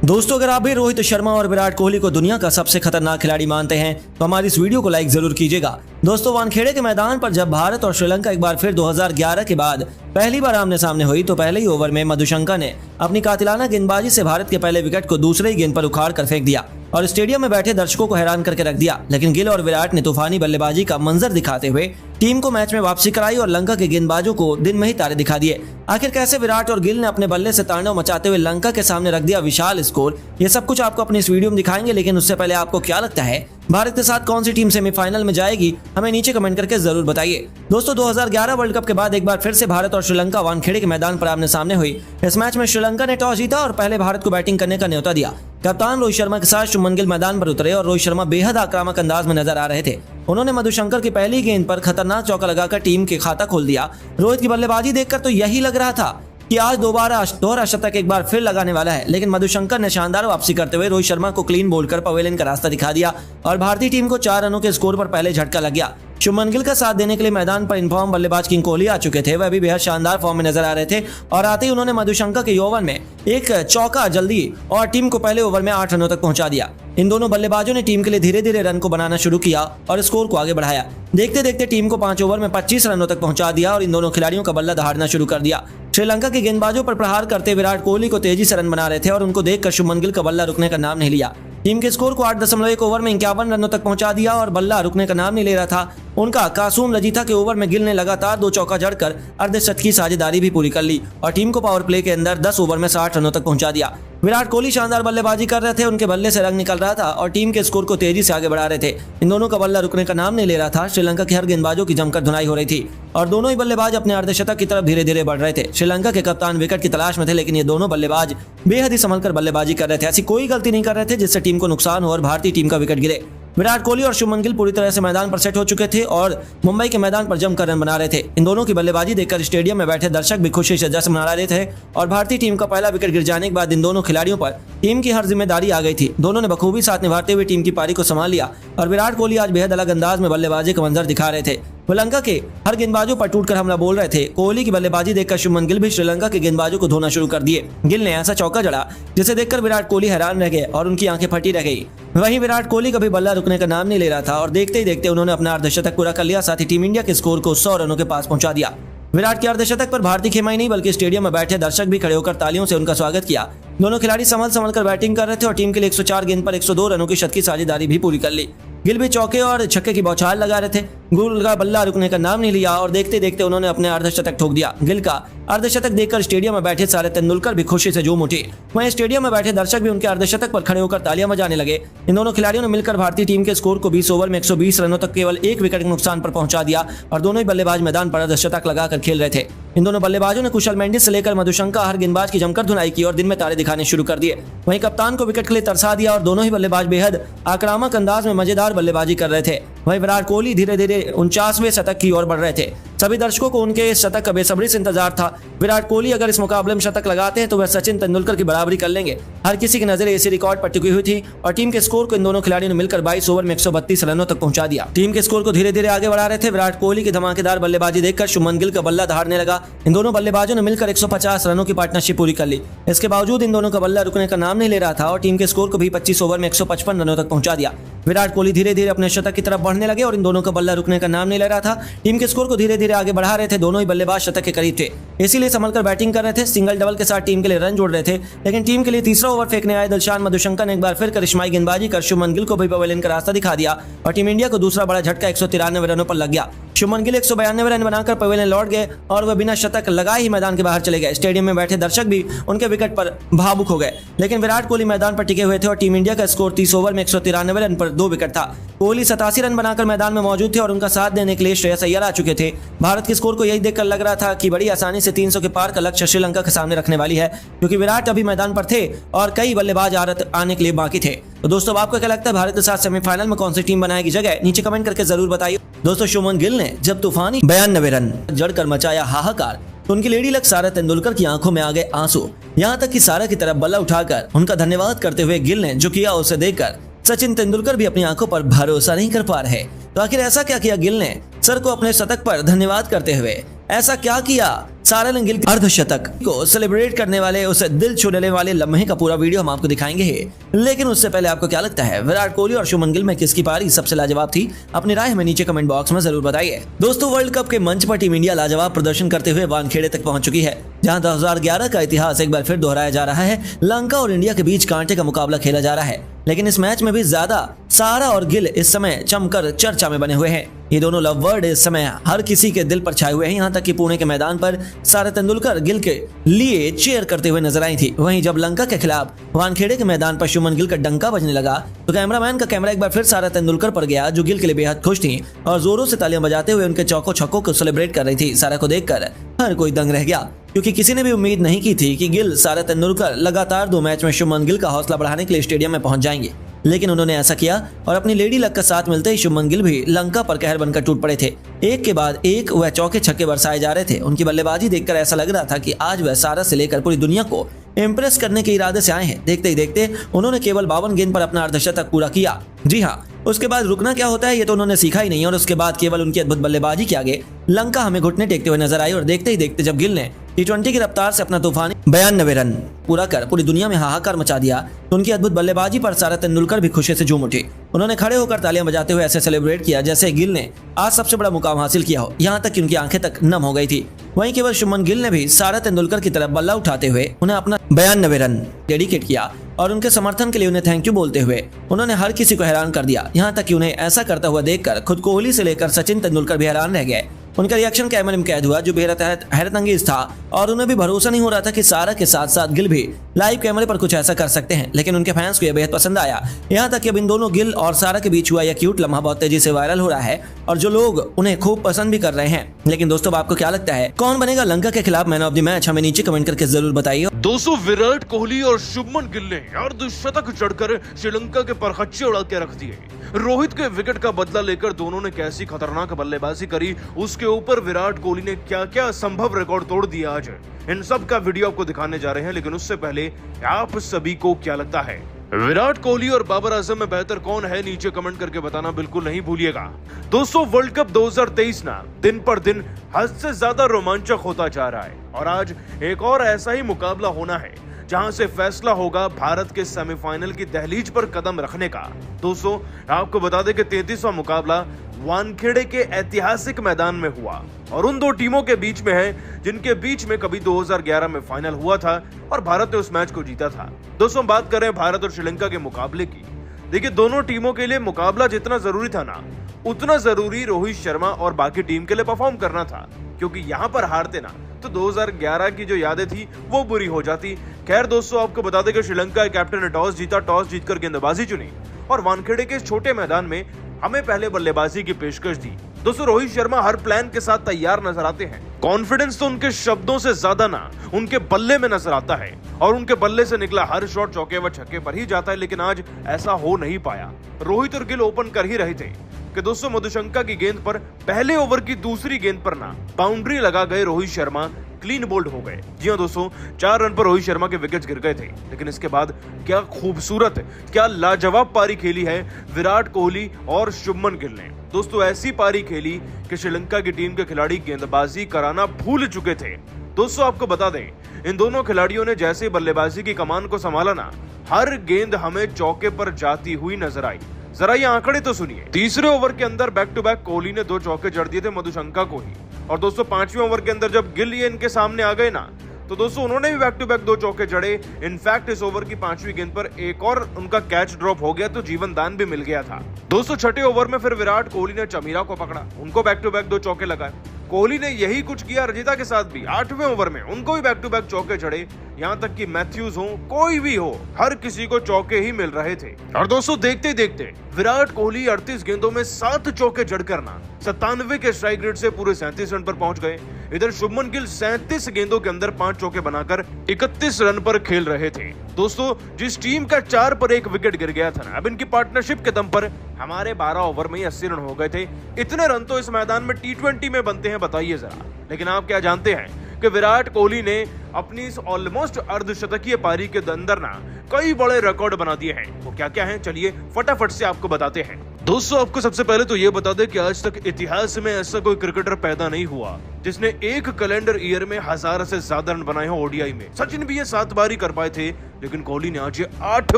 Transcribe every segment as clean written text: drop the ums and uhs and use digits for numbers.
दोस्तों, अगर आप भी रोहित शर्मा और विराट कोहली को दुनिया का सबसे खतरनाक खिलाड़ी मानते हैं तो हमारी इस वीडियो को लाइक जरूर कीजिएगा। दोस्तों, वानखेड़े के मैदान पर जब भारत और श्रीलंका एक बार फिर 2011 के बाद पहली बार आमने सामने हुई तो पहले ही ओवर में मधुशंका ने अपनी कातिलाना गेंदबाजी से भारत के पहले विकेट को दूसरे ही गेंद पर उखाड़ कर फेंक दिया और स्टेडियम में बैठे दर्शकों को हैरान करके रख दिया। लेकिन गिल और विराट ने तूफानी बल्लेबाजी का मंजर दिखाते हुए टीम को मैच में वापसी कराई और लंका के गेंदबाजों को दिन में ही तारे दिखा दिए। आखिर कैसे विराट और गिल ने अपने बल्ले से तांडव मचाते हुए लंका के सामने रख दिया विशाल स्कोर, ये सब कुछ आपको अपनी इस वीडियो में दिखाएंगे। लेकिन उससे पहले आपको क्या लगता है भारत के साथ कौन सी टीम सेमीफाइनल में जाएगी, हमें नीचे कमेंट करके जरूर बताइए। दोस्तों, 2011 वर्ल्ड कप के बाद एक बार फिर से भारत और श्रीलंका वानखेड़े के मैदान पर आमने सामने हुई। इस मैच में श्रीलंका ने टॉस जीता और पहले भारत को बैटिंग करने का न्योता दिया। कप्तान रोहित शर्मा के साथ शुभमन गिल मैदान पर उतरे और रोहित शर्मा बेहद आक्रामक अंदाज में नजर आ रहे थे। उन्होंने मधुशंकर की पहली गेंद पर खतरनाक चौका लगाकर टीम के खाता खोल दिया। रोहित की बल्लेबाजी देखकर तो यही लग रहा था कि आज दोहरा शतक एक बार फिर लगाने वाला है, लेकिन मधुशंकर ने शानदार वापसी करते हुए रोहित शर्मा को क्लीन बोल्ड कर पवेलियन का रास्ता दिखा दिया और भारतीय टीम को 4 रनों के स्कोर पर पहले झटका लग गया। शुभमन गिल का साथ देने के लिए मैदान पर इनफॉर्म बल्लेबाज किंग कोहली आ चुके थे। वह भी बेहद शानदार फॉर्म में नजर आ रहे थे और आते ही उन्होंने मधुशंकर के ओवर में एक चौका जल्दी और टीम को पहले ओवर में 8 रनों तक पहुंचा दिया। इन दोनों बल्लेबाजों ने टीम के लिए धीरे धीरे रन को बनाना शुरू किया और स्कोर को आगे बढ़ाया। देखते देखते टीम को 5 ओवर में 25 रनों तक पहुंचा दिया और इन दोनों खिलाड़ियों का बल्ला दहाड़ना शुरू कर दिया। श्रीलंका के गेंदबाजों पर प्रहार करते विराट कोहली को तेजी से रन बना रहे थे और उनको देखकर शुभमन गिल का बल्ला रुकने का नाम नहीं लिया। टीम के स्कोर को 8.1 ओवर में 51 रनों तक पहुंचा दिया और बल्ला रुकने का नाम नहीं ले रहा था। उनका कासूम लजीथा के ओवर में गिल ने लगातार 2 चौका जड़कर अर्धशतकी साझेदारी भी पूरी कर ली और टीम को पावर प्ले के अंदर 10 ओवर में 60 रनों तक पहुंचा दिया। विराट कोहली शानदार बल्लेबाजी कर रहे थे, उनके बल्ले से रंग निकल रहा था और टीम के स्कोर को तेजी से आगे बढ़ा रहे थे। इन दोनों का बल्ला रुकने का नाम नहीं ले रहा था। श्रीलंका के हर गेंदबाजों की जमकर धुनाई हो रही थी और दोनों ही बल्लेबाज अपने अर्धशतक की तरफ धीरे धीरे बढ़ रहे थे। श्रीलंका के कप्तान विकेट की तलाश में थे, लेकिन ये दोनों बल्लेबाज बेहद ही संभलकर बल्लेबाजी कर रहे थे। ऐसी कोई गलती नहीं कर रहे थे जिससे टीम को नुकसान हो और भारतीय टीम का विकेट गिरे। विराट कोहली और शुभमन गिल पूरी तरह से मैदान पर सेट हो चुके थे और मुंबई के मैदान पर जमकर रन बना रहे थे। इन दोनों की बल्लेबाजी देखकर स्टेडियम में बैठे दर्शक भी खुशी से जश्न मना रहे थे और भारतीय टीम का पहला विकेट गिर जाने के बाद इन दोनों खिलाड़ियों पर टीम की हर जिम्मेदारी आ गई थी। दोनों ने बखूबी साथ निभाते हुए टीम की पारी को संभाल लिया और विराट कोहली आज बेहद अलग अंदाज में बल्लेबाजी का मंजर दिखा रहे थे। श्रीलंका के हर गेंदबाजों पर टूटकर हमला बोल रहे थे। कोहली की बल्लेबाजी देखकर शुभमन गिल भी श्रीलंका के गेंदबाजों को धोना शुरू कर दिए। गिल ने ऐसा चौका जड़ा जिसे देखकर विराट कोहली हैरान रह गए और उनकी आंखें फटी रह गई। वहीं विराट कोहली कभी बल्ला रुकने का नाम नहीं ले रहा था और देखते ही देखते उन्होंने अपना अर्धशतक पूरा कर लिया, साथ ही टीम इंडिया के स्कोर को 100 रनों के पास पहुंचा दिया। विराट के अर्धशतक पर भारतीय खेमा ही नहीं बल्कि स्टेडियम में बैठे दर्शक भी खड़े होकर तालियों से उनका स्वागत किया। दोनों खिलाड़ी संभल कर बैटिंग कर रहे थे और टीम के लिए 104 गेंद पर 102 रनों की शतकी साझेदारी भी पूरी कर ली। गिल भी चौके और छक्के की बौछार लगा रहे थे। गिल का बल्ला रुकने का नाम नहीं लिया और देखते देखते उन्होंने अपने अर्धशतक ठोक दिया। गिल का अर्धशतक देखकर स्टेडियम में बैठे सारे तेंदुलकर भी खुशी से झूम उठे। वहीं स्टेडियम में बैठे दर्शक भी उनके अर्धशतक पर खड़े होकर तालियां बजाने लगे। इन दोनों खिलाड़ियों ने मिलकर भारतीय टीम के स्कोर को 20 ओवर में 120 रनों तक केवल 1 विकेट के नुकसान पर पहुंचा दिया और दोनों ही बल्लेबाज मैदान पर अर्धशतक लगाकर खेल रहे थे। इन दोनों बल्लेबाजों ने कुशल मेंडिस से लेकर मधुशंका हर गेंदबाज की जमकर धुनाई की और दिन में तारे दिखाने शुरू कर दिए। वहीं कप्तान को विकेट के लिए तरसा दिया और दोनों ही बल्लेबाज बेहद आक्रामक अंदाज में मजेदार बल्लेबाजी कर रहे थे। वहीं विराट कोहली धीरे धीरे 49वें शतक की ओर बढ़ रहे थे। सभी दर्शकों को उनके इस शतक का बेसब्री से इंतजार था। विराट कोहली अगर इस मुकाबले में शतक लगाते हैं तो वह सचिन तेंदुलकर की बराबरी कर लेंगे। हर किसी की नजरें इसी रिकॉर्ड पर टिकी हुई थी और टीम के स्कोर को इन दोनों खिलाड़ियों ने मिलकर 22 ओवर में 132 रनों तक पहुंचा दिया। टीम के स्कोर को धीरे धीरे आगे बढ़ा रहे थे। विराट कोहली की धमाकेदार बल्लेबाजी देखकर शुभमन गिल का बल्ला दहाड़ने लगा। इन दोनों बल्लेबाजों ने मिलकर 150 रनों की पार्टनरशिप पूरी कर ली। इसके बावजूद इन दोनों का बल्ला रुकने का नाम नहीं ले रहा था और टीम के स्कोर को भी 25 ओवर में 155 रनों तक पहुंचा दिया। विराट कोहली धीरे धीरे अपने शतक की तरफ बढ़ने लगे और इन दोनों का बल्ला रुकने का नाम नहीं ले रहा था। टीम के स्कोर को धीरे धीरे आगे बढ़ा रहे थे। दोनों ही बल्लेबाज शतक के करीब थे, इसीलिए संभलकर बैटिंग कर रहे थे। सिंगल डबल के साथ टीम के लिए रन जोड़ रहे थे, लेकिन टीम के लिए तीसरा ओवर फेंकने आए दिलशान मधुशंका ने एक बार फिर करिश्माई गेंदबाजी कर शुभमन गिल को भी पवेलियन का रास्ता दिखा दिया और टीम इंडिया को दूसरा बड़ा झटका 193 रनों पर लग गया। शुभमन गिल 192 रन बनाकर पवेलियन लौट गए और वह बिना शतक लगाए ही मैदान के बाहर चले गए। स्टेडियम में बैठे दर्शक भी उनके विकेट पर भावुक हो गए, लेकिन विराट कोहली मैदान पर टिके हुए थे और टीम इंडिया का स्कोर 30 ओवर में 193 रन पर 2 विकेट था। कोहली 87 रन बनाकर मैदान में मौजूद थे और उनका साथ देने के लिए श्रेयस अय्यर आ चुके थे। भारत के स्कोर को यही देखकर लग रहा था कि बड़ी आसानी से 300 के पार का लक्ष्य श्रीलंका के सामने रखने वाली है, क्योंकि विराट अभी मैदान पर थे और कई बल्लेबाज आने के लिए बाकी थे। तो दोस्तों, आपको क्या लगता है भारत के साथ सेमीफाइनल में कौन सी टीम बनाएगी जगह, नीचे कमेंट करके जरूर बताइए। दोस्तों, शुभमन गिल ने जब तूफानी 92 रन जड़कर मचाया हाहाकार तो उनकी लेडी लक सारा तेंदुलकर की आंखों में आ गए आंसू। यहाँ तक कि सारा की तरफ बल्ला उठाकर उनका धन्यवाद करते हुए गिल ने जो किया उसे देखकर सचिन तेंदुलकर भी अपनी आंखों पर भरोसा नहीं कर पा रहे। तो आखिर ऐसा क्या किया गिल ने सर को अपने शतक पर धन्यवाद करते हुए? ऐसा क्या किया सारा ने गिल के अर्धशतक को सेलिब्रेट करने वाले, उस दिल छूने वाले लम्हे का पूरा वीडियो हम आपको दिखाएंगे ही। लेकिन उससे पहले आपको क्या लगता है विराट कोहली और शुभमन गिल में किसकी पारी सबसे लाजवाब थी? अपनी राय हमें नीचे कमेंट बॉक्स में जरूर बताइए। दोस्तों, वर्ल्ड कप के मंच पर टीम इंडिया लाजवाब प्रदर्शन करते हुए वानखेड़े तक पहुंच चुकी है, जहां 2011 का इतिहास एक बार फिर दोहराया जा रहा है। लंका और इंडिया के बीच कांटे का मुकाबला खेला जा रहा है, लेकिन इस मैच में भी ज्यादा सारा और गिल इस समय जमकर चर्चा में बने हुए हैं। ये दोनों लव वर्ड इस समय हर किसी के दिल पर छाए हुए हैं। यहाँ तक कि पुणे के मैदान पर सारा तेंदुलकर गिल के लिए चीयर करते हुए नजर आई थी। वहीं जब लंका के खिलाफ वानखेड़े के मैदान पर शुभमन गिल का डंका बजने लगा तो कैमरामैन का कैमरा एक बार फिर सारा तेंदुलकर पर गया, जो गिल के लिए बेहद खुश थी और जोरों से तालियां बजाते हुए उनके चौकों छक्कों को सेलिब्रेट कर रही थी। सारा को देखकर हर कोई दंग रह गया, क्योंकि किसी ने भी उम्मीद नहीं की थी कि गिल सारा तेंदुलकर लगातार 2 मैच में शुभमन गिल का हौसला बढ़ाने के लिए स्टेडियम में पहुंच जाएंगे। लेकिन उन्होंने ऐसा किया और अपनी लेडी लक का साथ मिलते ही शुभमन गिल भी लंका पर कहर बनकर टूट पड़े थे। एक के बाद एक वह चौके छक्के बरसाए जा रहे थे। उनकी बल्लेबाजी देखकर ऐसा लग रहा था कि आज वह सारा से लेकर पूरी दुनिया को इम्प्रेस करने के इरादे से आए हैं। देखते ही देखते उन्होंने केवल 52 गेंद पर अपना अर्धशतक पूरा किया। जी हाँ, उसके बाद रुकना क्या होता है ये तो उन्होंने सीखा ही नहीं, और उसके बाद केवल उनकी अद्भुत बल्लेबाजी के आगे लंका हमें घुटने टेकते हुए नजर आई। और देखते ही देखते जब गिल ने T20 की रफ्तार से अपना तूफानी 92 रन पूरा कर पूरी दुनिया में हाहाकार मचा दिया, तो उनकी अद्भुत बल्लेबाजी पर सारा तेंदुलकर भी खुशी से झूम उठे। उन्होंने खड़े होकर तालियां बजाते हुए ऐसे सेलिब्रेट किया जैसे गिल ने आज सबसे बड़ा मुकाम हासिल किया हो। यहाँ तक कि उनकी आंखें तक नम हो गई थी। वहीं केवल शुभमन गिल ने भी सारा तेंदुलकर की तरफ बल्ला उठाते हुए उन्हें अपना 92 रन डेडिकेट किया और उनके समर्थन के लिए उन्हें थैंक यू बोलते हुए उन्होंने हर किसी को हैरान कर दिया। यहाँ तक कि उन्हें ऐसा करता हुआ देखकर खुद कोहली से लेकर सचिन तेंदुलकर भी हैरान रह गए। उनका रिएक्शन कैमरे में कैद हुआ, जो बेहद हैरत अंगेज था, और उन्हें भी भरोसा नहीं हो रहा था कि सारा के साथ साथ गिल भी लाइव कैमरे पर कुछ ऐसा कर सकते हैं। लेकिन उनके फैंस को यह बेहद पसंद आया। यहाँ तक कि अब इन दोनों गिल और सारा के बीच हुआ यह क्यूट लम्हा बहुत तेजी से वायरल हो रहा है और जो लोग उन्हें खूब पसंद भी कर रहे हैं। लेकिन दोस्तों, आपको क्या लगता है कौन बनेगा लंका के खिलाफ मैन ऑफ द मैच? हमें नीचे कमेंट करके जरूर बताइए। दोस्तों, विराट कोहली और शुभमन गिल ने अर्धशतक चढ़कर श्रीलंका के परखच्चे उड़ा के रख दिए। रोहित के विकेट का बदला लेकर दोनों ने कैसी खतरनाक बल्लेबाजी करी, उसके ऊपर विराट कोहली ने क्या क्या संभव रिकॉर्ड तोड़ दिया आज इन सब का वीडियो आपको दिखाने जा रहे हैं। लेकिन उससे पहले आप सभी को क्या लगता है विराट कोहली और बाबर आजम में बेहतर कौन है? नीचे कमेंट करके बताना बिल्कुल नहीं भूलिएगा। दोस्तों, वर्ल्ड कप 2023 ना दिन पर दिन हद से ज्यादा रोमांचक होता जा रहा है और आज एक और ऐसा ही मुकाबला होना है जहां से फैसला होगा भारत के सेमीफाइनल की दहलीज पर कदम रखने का। दोस्तों, आपको बता दें कि 33वां मुकाबला वानखेड़े के ऐतिहासिक मैदान में हुआ और उन 2 टीमों के बीच में है जिनके बीच में कभी 2011 में फाइनल हुआ था और भारत ने उस मैच को जीता था। दोस्तों, बात कर रहे हैं भारत और श्रीलंका के मुकाबले की। देखिए, दोनों टीमों के लिए मुकाबला जितना जरूरी था ना, उतना जरूरी रोहित शर्मा और बाकी टीम के लिए परफॉर्म करना था, क्योंकि यहाँ पर हारते ना तो 2011 की जो यादें थी वो बुरी हो जाती। खैर दोस्तों, आपको बता दें कि श्रीलंका के कैप्टन ने टॉस जीता, टॉस जीतकर गेंदबाजी चुनी और वानखेड़े के छोटे मैदान में हमें पहले बल्लेबाजी की पेशकश दी। दोस्तों, रोहित शर्मा हर प्लान के साथ तैयार नजर आते हैं। कॉन्फिडेंस तो उनके शब्दों से ज्यादा ना उनके बल्ले में नजर आता है और उनके बल्ले से निकला हर शॉट चौके व छक्के पर ही जाता है। लेकिन आज ऐसा हो नहीं पाया। रोहित और गिल ओपन कर ही रहे थे कि दोस्तों मधुशंका की गेंद पर पहले ओवर की दूसरी गेंद पर ना बाउंड्री लगा गए रोहित शर्मा क्लीन बोल्ड हो गए। जी हां दोस्तों, 4 रन पर रोहित शर्मा के विकेट गिर गए थे। लेकिन इसके बाद क्या खूबसूरत, क्या लाजवाब पारी खेली है विराट कोहली और शुभमन गिल ने। दोस्तों, ऐसी पारी खेली कि श्रीलंका की टीम के खिलाड़ी गेंदबाजी कराना भूल चुके थे। दोस्तों, आपको बता दें, इन दोनों खिलाड़ियों ने जैसे बल्लेबाजी की कमान को संभाला ना, हर गेंद हमें चौके पर जाती हुई नजर आई। जरा ये आंकड़े तो सुनिए। तीसरे ओवर के अंदर बैक टू बैक कोहली ने 2 चौके जड़ दिए थे मधुशंका को ही। और दोस्तों, 5वें ओवर के अंदर जब गिल ये इनके सामने आ गए ना, तो दोस्तों उन्होंने भी बैक टू बैक 2 चौके जड़े। इनफैक्ट इस ओवर की 5वीं गेंद पर एक और उनका कैच ड्रॉप हो गया तो जीवन दान भी मिल गया था। दोस्तों, 6ठे ओवर में फिर विराट कोहली ने चमीरा को पकड़ा, उनको बैक टू बैक 2 चौके लगाए। कोहली ने यही कुछ किया रजिता के साथ भी। 8वें ओवर में उनको भी बैक टू बैक चौके जड़े। यहाँ तक कि मैथ्यूज हो, कोई भी हो, हर किसी को चौके ही मिल रहे थे। और दोस्तों, देखते देखते विराट कोहली 38 गेंदों में 7 चौके जड़कर ना 97 के स्ट्राइक रेट से पूरे 37 रन पर पहुंच गए। इधर शुभमन गिल 37 गेंदों के अंदर 5 चौके बनाकर 31 रन पर खेल रहे थे। दोस्तों, जिस टीम का 4 पर 1 विकेट गिर गया था ना, अब इनकी पार्टनरशिप के दम पर हमारे 12 ओवर में ही 80 रन हो गए थे। इतने रन तो इस मैदान में T20 में बनते हैं, बताइए जरा। लेकिन आप क्या जानते हैं कि विराट कोहली ने अपनी इस ऑलमोस्ट अर्धशतकीय पारी के अंदर ना कई बड़े रिकॉर्ड बना दिए हैं। वो क्या क्या हैं, चलिए फटाफट से आपको बताते हैं। दोस्तों आपको सबसे पहले तो ये बता दें कि आज तक इतिहास में ऐसा कोई क्रिकेटर पैदा नहीं हुआ जिसने एक कैलेंडर ईयर में 1000 से ज्यादा रन बनाए हो ओडीआई में। सचिन भी ये 7 बार ही कर पाए थे, लेकिन कोहली ने आज ये 8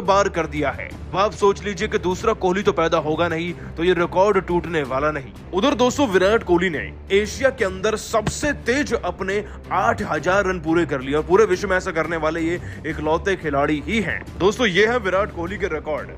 बार कर दिया है। आप सोच लीजिए कि दूसरा कोहली तो पैदा होगा नहीं तो ये रिकॉर्ड टूटने वाला नहीं। उधर दोस्तों विराट कोहली ने एशिया के अंदर सबसे तेज अपने 8000 रन पूरे कर लिए और पूरे विश्व में ऐसा करने वाले ये इकलौते खिलाड़ी ही हैं। दोस्तों ये है विराट कोहली के रिकॉर्ड।